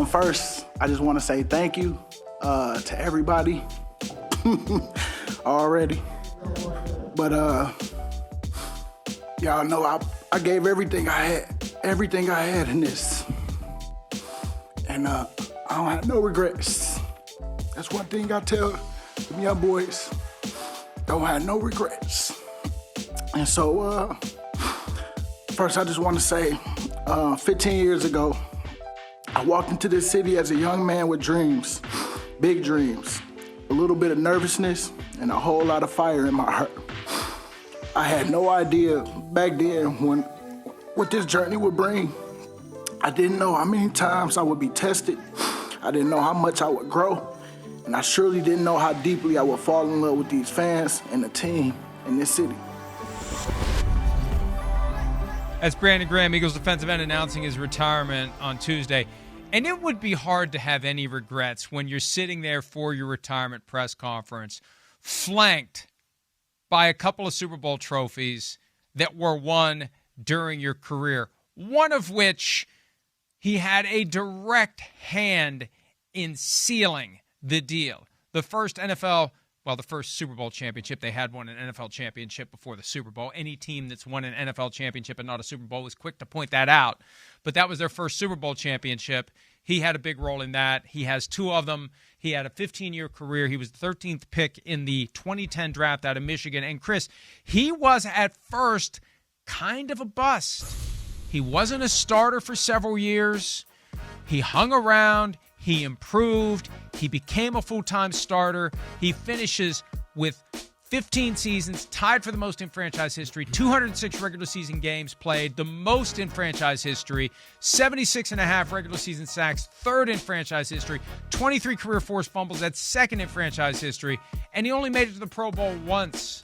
First, I just want to say thank you to everybody already. But y'all know I gave everything I had in this. And I don't have no regrets. That's one thing I tell them young boys. Don't have no regrets. And so, first I just want to say, 15 years ago, I walked into this city as a young man with dreams, big dreams, a little bit of nervousness, and a whole lot of fire in my heart. I had no idea back then what this journey would bring. I didn't know how many times I would be tested. I didn't know how much I would grow. And I surely didn't know how deeply I would fall in love with these fans and the team in this city. That's Brandon Graham, Eagles defensive end, announcing his retirement on Tuesday. And it would be hard to have any regrets when you're sitting there for your retirement press conference, flanked by a couple of Super Bowl trophies that were won during your career, one of which he had a direct hand in sealing the deal. The first Super Bowl championship. They had won an NFL championship before the Super Bowl. Any team that's won an NFL championship and not a Super Bowl was quick to point that out. But that was their first Super Bowl championship. He had a big role in that. He has two of them. He had a 15-year career. He was the 13th pick in the 2010 draft out of Michigan. And Chris, he was at first kind of a bust. He wasn't a starter for several years. He hung around. He improved. He became a full-time starter. He finishes with 15 seasons, tied for the most in franchise history, 206 regular season games played, the most in franchise history, 76 and a half regular season sacks, third in franchise history, 23 career forced fumbles, that's second in franchise history, and he only made it to the Pro Bowl once.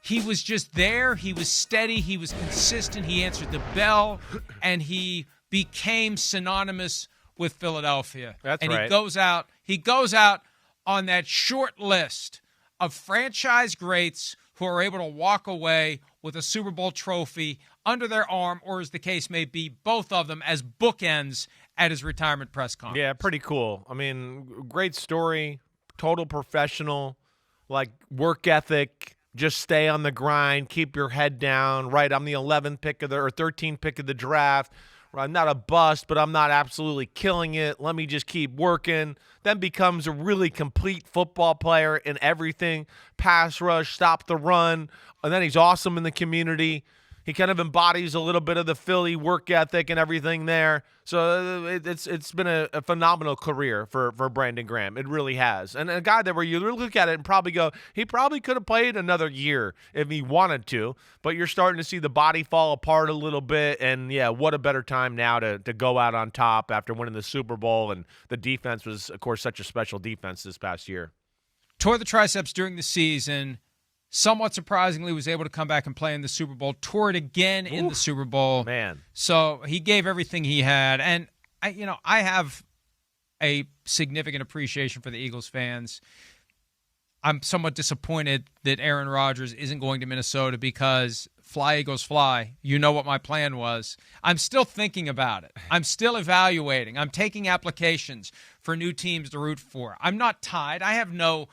He was just there. He was steady. He was consistent. He answered the bell, and he became synonymous with Philadelphia. That's right. And he goes out on that short list of franchise greats who are able to walk away with a Super Bowl trophy under their arm, or as the case may be, both of them as bookends at his retirement press conference. Yeah, pretty cool. I mean, great story, total professional, like work ethic, just stay on the grind, keep your head down. Right, I'm the 11th pick or 13th pick of the draft. I'm not a bust, but I'm not absolutely killing it. Let me just keep working. Then becomes a really complete football player in everything. Pass rush, stop the run. And then he's awesome in the community. He kind of embodies a little bit of the Philly work ethic and everything there. So it's been a phenomenal career for Brandon Graham. It really has. And a guy that where you look at it and probably go, he probably could have played another year if he wanted to. But you're starting to see the body fall apart a little bit. And, yeah, what a better time now to go out on top after winning the Super Bowl. And the defense was, of course, such a special defense this past year. Tore the triceps during the season. Somewhat surprisingly, was able to come back and play in the Super Bowl, tore it again in the Super Bowl. Man. So he gave everything he had. And, I have a significant appreciation for the Eagles fans. I'm somewhat disappointed that Aaron Rodgers isn't going to Minnesota because fly, Eagles, fly. You know what my plan was. I'm still thinking about it. I'm still evaluating. I'm taking applications for new teams to root for. I'm not tied. I have no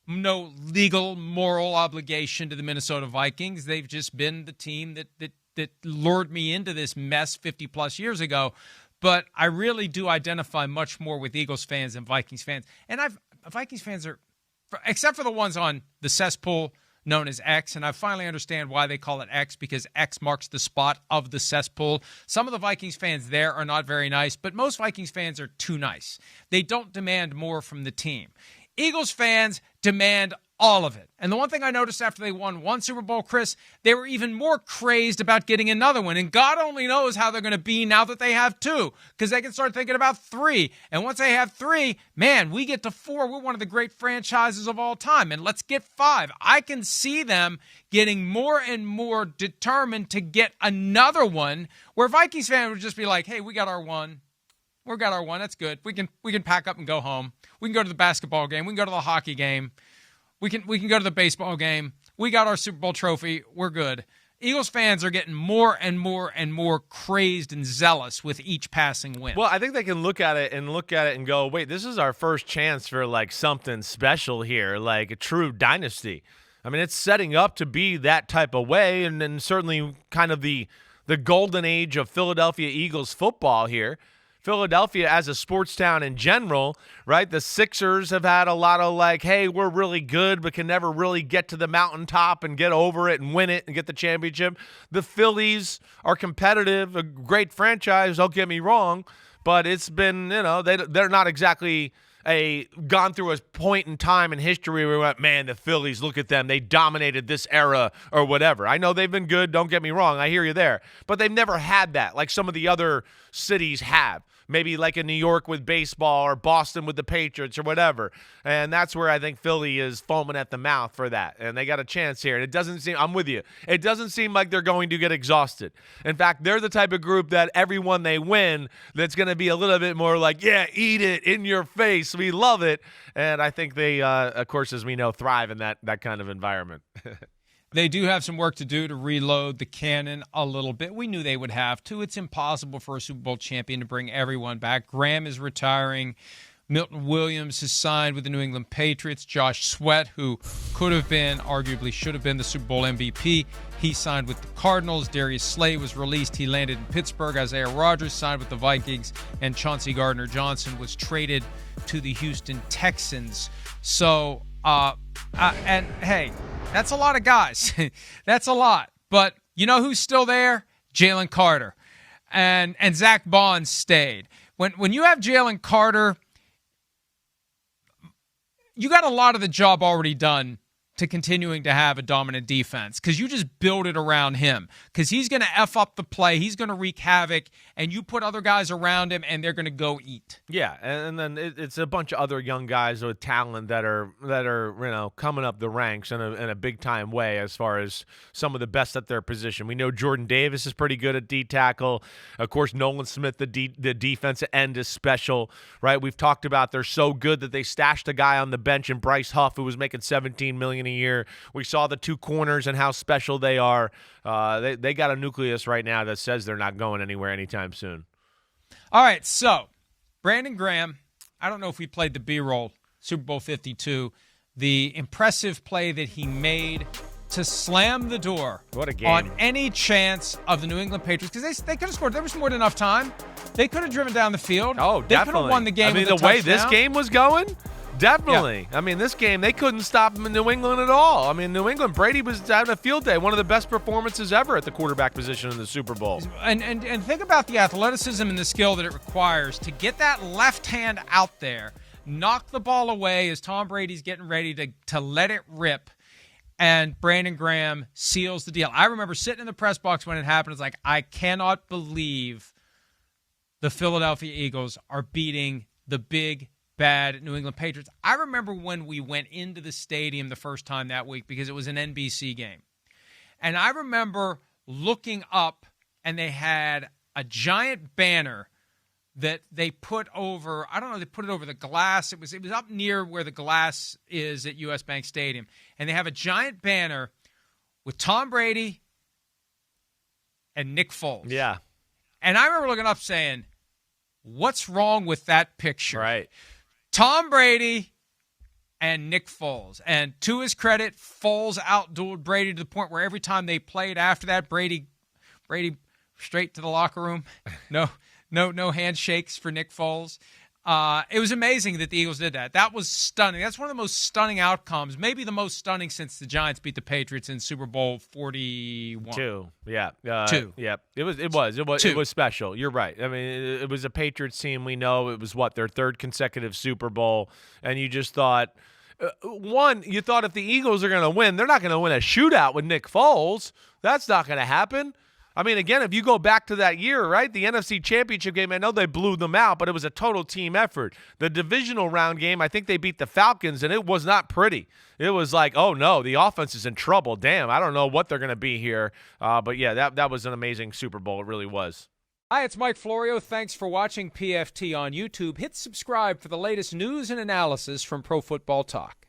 legal, moral obligation to the Minnesota Vikings. They've just been the team that lured me into this mess 50-plus years ago. But I really do identify much more with Eagles fans than Vikings fans. And Vikings fans are, except for the ones on the cesspool known as X, and I finally understand why they call it X, because X marks the spot of the cesspool. Some of the Vikings fans there are not very nice, but most Vikings fans are too nice. They don't demand more from the team. Eagles fans demand all of it. And the one thing I noticed after they won one Super Bowl, Chris, they were even more crazed about getting another one. And God only knows how they're going to be now that they have two, because they can start thinking about three. And once they have three, man, we get to four. We're one of the great franchises of all time. And let's get five. I can see them getting more and more determined to get another one, where Vikings fans would just be like, hey, we got our one. We got our one. That's good. We can pack up and go home. We can go to the basketball game. We can go to the hockey game. We can go to the baseball game. We got our Super Bowl trophy. We're good. Eagles fans are getting more and more and more crazed and zealous with each passing win. Well, I think they can look at it and go, wait, this is our first chance for like something special here, like a true dynasty. I mean, it's setting up to be that type of way, and certainly kind of the golden age of Philadelphia Eagles football here. Philadelphia as a sports town in general, right? The Sixers have had a lot of like, hey, we're really good, but can never really get to the mountaintop and get over it and win it and get the championship. The Phillies are competitive, a great franchise, don't get me wrong, but it's been, they're not exactly gone through a point in time in history where we went, man, the Phillies, look at them. They dominated this era or whatever. I know they've been good. Don't get me wrong. I hear you there. But they've never had that like some of the other cities have. Maybe like in New York with baseball or Boston with the Patriots or whatever. And that's where I think Philly is foaming at the mouth for that. And they got a chance here. And it doesn't seem – I'm with you. It doesn't seem like they're going to get exhausted. In fact, they're the type of group that everyone they win that's going to be a little bit more like, yeah, eat it in your face. We love it. And I think they, of course, as we know, thrive in that kind of environment. They do have some work to do to reload the cannon a little bit. We knew they would have to. It's impossible for a Super Bowl champion to bring everyone back. Graham is retiring. Milton Williams has signed with the New England Patriots. Josh Sweat, who could have been, arguably should have been the Super Bowl MVP, he signed with the Cardinals. Darius Slay was released. He landed in Pittsburgh. Isaiah Rodgers signed with the Vikings. And Chauncey Gardner-Johnson was traded to the Houston Texans. So, and hey, that's a lot of guys. That's a lot. But you know who's still there? Jalen Carter. And Zach Bond stayed. When you have Jalen Carter, you got a lot of the job already done to continuing to have a dominant defense because you just build it around him because he's going to F up the play. He's going to wreak havoc, and you put other guys around him, and they're going to go eat. Yeah, and then it's a bunch of other young guys with talent that are coming up the ranks in a big-time way as far as some of the best at their position. We know Jordan Davis is pretty good at D-tackle. Of course, Nolan Smith, the defensive end, is special, right? We've talked about they're so good that they stashed a guy on the bench in Bryce Huff who was making $17 million a year. We saw the two corners and how special they are. They got a nucleus right now that says they're not going anywhere anytime soon. All right, so Brandon Graham, I don't know if we played the B-roll, Super Bowl 52, the impressive play that he made to slam the door what a game. On any chance of the New England Patriots, because they could have scored. There was more than enough time. They could have driven down the field. Oh, they could have won the game. I mean, with the way touchdown. this game was going, definitely. Yeah. I mean, this game, they couldn't stop him in New England at all. I mean, New England, Brady was having a field day, one of the best performances ever at the quarterback position in the Super Bowl. And think about the athleticism and the skill that it requires to get that left hand out there, knock the ball away as Tom Brady's getting ready to let it rip, and Brandon Graham seals the deal. I remember sitting in the press box when it happened. It's like, I cannot believe the Philadelphia Eagles are beating the big, bad New England Patriots. I remember when we went into the stadium the first time that week because it was an NBC game. And I remember looking up, and they had a giant banner that they put over, I don't know, they put it over the glass. It was up near where the glass is at US Bank Stadium. And they have a giant banner with Tom Brady and Nick Foles. Yeah. And I remember looking up saying, what's wrong with that picture? Right. Tom Brady and Nick Foles. And to his credit, Foles outdueled Brady to the point where every time they played after that, Brady straight to the locker room. No handshakes for Nick Foles. It was amazing that the Eagles did that. That was stunning. That's one of the most stunning outcomes, maybe the most stunning since the Giants beat the Patriots in Super Bowl 41. Two. Yeah. Two. Yeah. It was special. You're right. I mean, it was a Patriots team. We know it was their third consecutive Super Bowl, and you just thought, you thought if the Eagles are going to win, they're not going to win a shootout with Nick Foles. That's not going to happen. I mean, again, if you go back to that year, right, the NFC Championship game, I know they blew them out, but it was a total team effort. The divisional round game, I think they beat the Falcons, and it was not pretty. It was like, oh, no, the offense is in trouble. Damn, I don't know what they're going to be here. But, yeah, that was an amazing Super Bowl. It really was. Hi, it's Mike Florio. Thanks for watching PFT on YouTube. Hit subscribe for the latest news and analysis from Pro Football Talk.